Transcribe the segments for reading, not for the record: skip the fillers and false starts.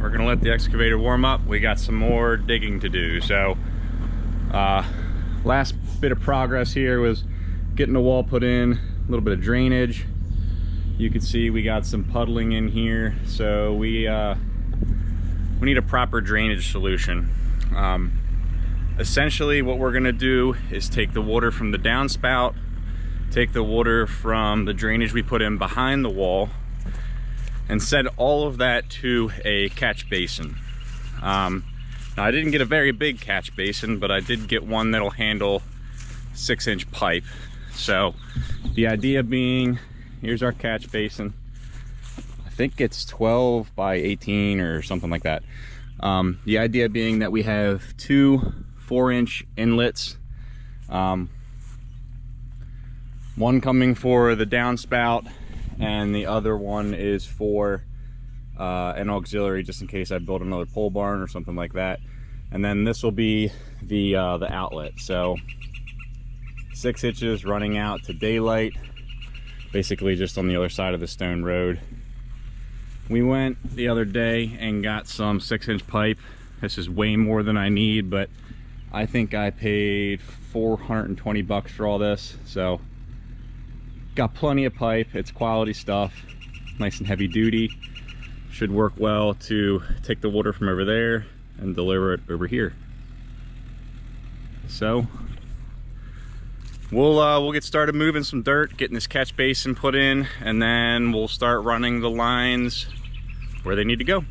We're gonna let the excavator warm up. We got some more digging to do. So last bit of progress here was getting the wall put in, a little bit of drainage. You can see we got some puddling in here, so we need a proper drainage solution. Essentially what we're gonna do is take the water from the downspout, take the water from the drainage we put in behind the wall, and send all of that to a catch basin. Now I didn't get a very big catch basin, but I did get one that'll handle 6-inch pipe. So the idea being, here's our catch basin. I think it's 12 by 18 or something like that. The idea being that we have two 4-inch inlets, one coming for the downspout and the other one is for an auxiliary, just in case I build another pole barn or something like that. And then this will be the outlet. So 6 inches running out to daylight, basically just on the other side of the stone road. We went the other day and got some 6-inch pipe. This is way more than I need, but I think I paid 420 bucks for all this. So got plenty of pipe. It's quality stuff, nice and heavy duty. Should work well to take the water from over there and deliver it over here. So we'll get started moving some dirt, getting this catch basin put in, and then we'll start running the lines where they need to go.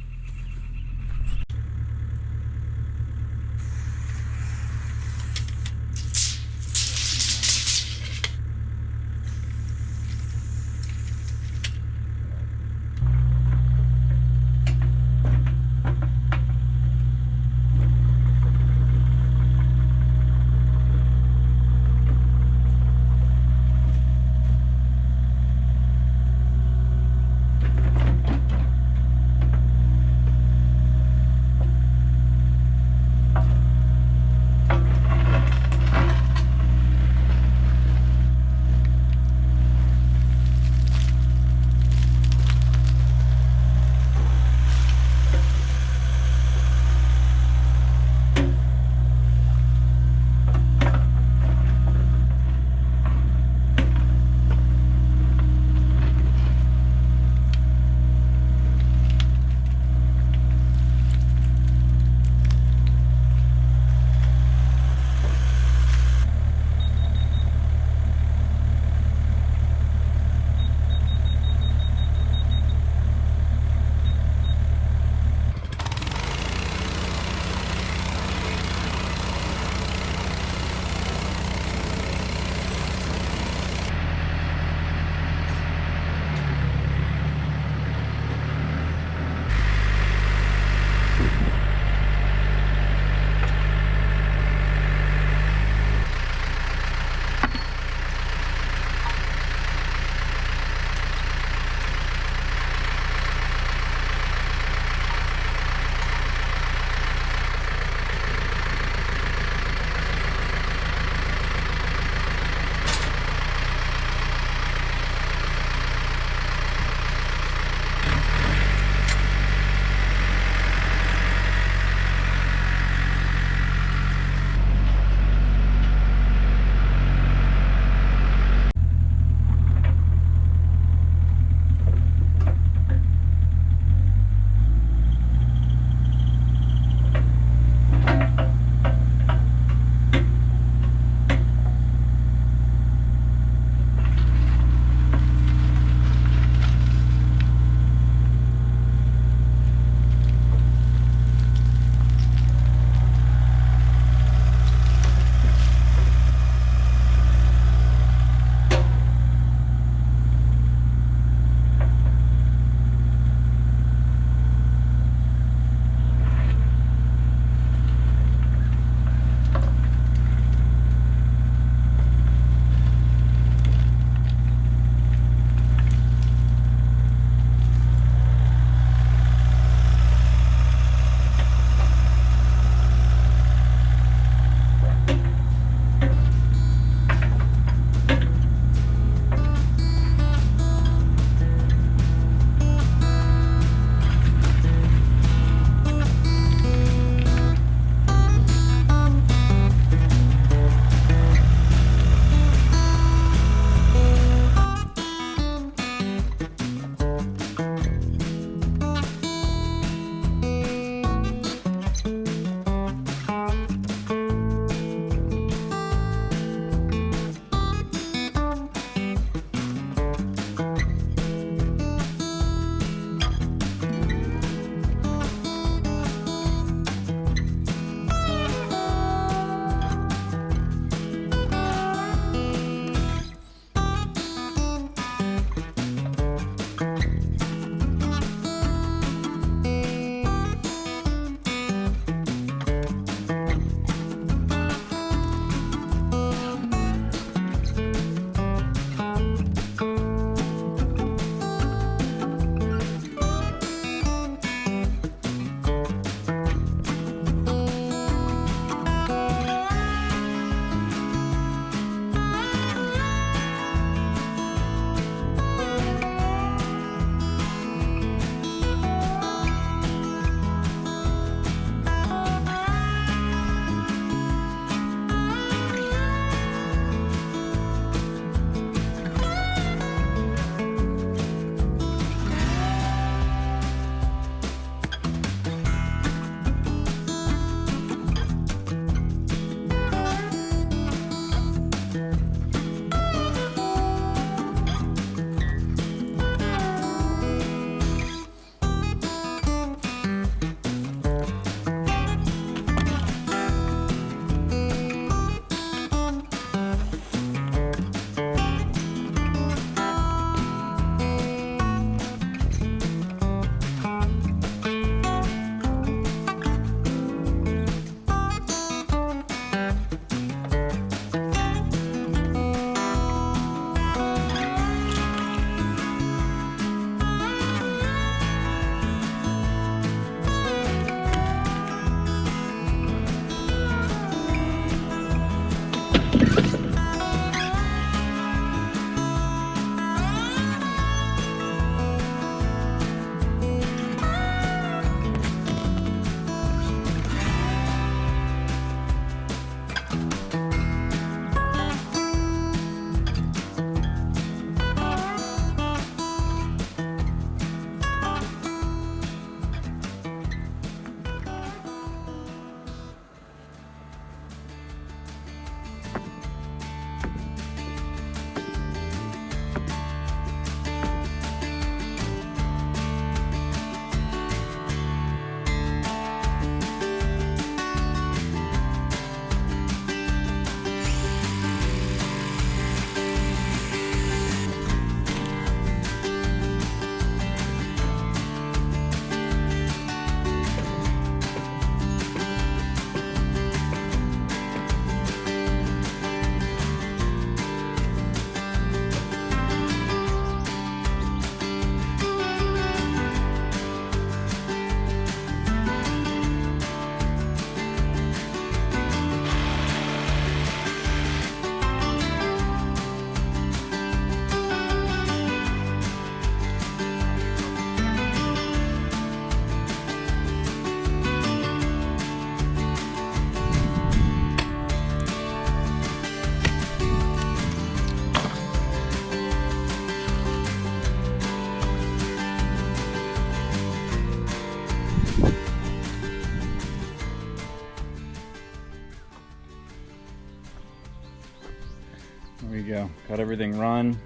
we go. Got everything run,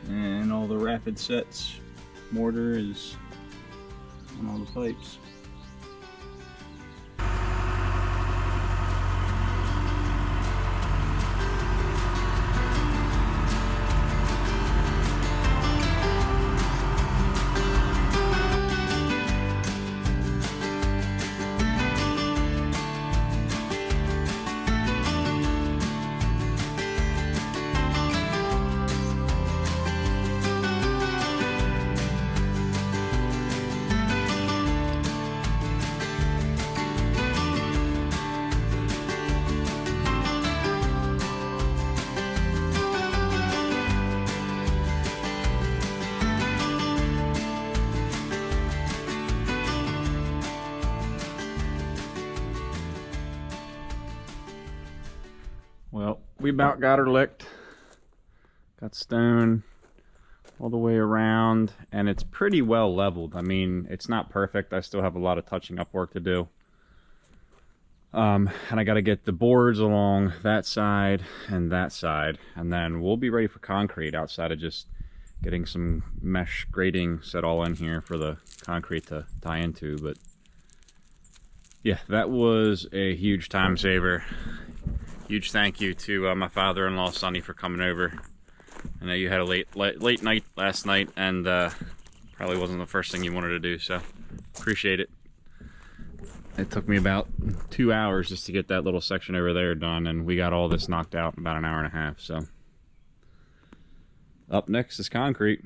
and all the rapid sets mortar is on all the pipes. Well, we about got her licked. Got stone all the way around, and it's pretty well leveled. I mean, it's not perfect. I still have a lot of touching up work to do. And I got to get the boards along that side, and then we'll be ready for concrete outside of just getting some mesh grating set all in here for the concrete to tie into. But yeah, that was a huge time saver. Huge thank you to my father-in-law, Sonny, for coming over. I know you had a late night last night, and probably wasn't the first thing you wanted to do, so appreciate it. It took me about 2 hours just to get that little section over there done, and we got all this knocked out in about an hour and a half. So up next is concrete.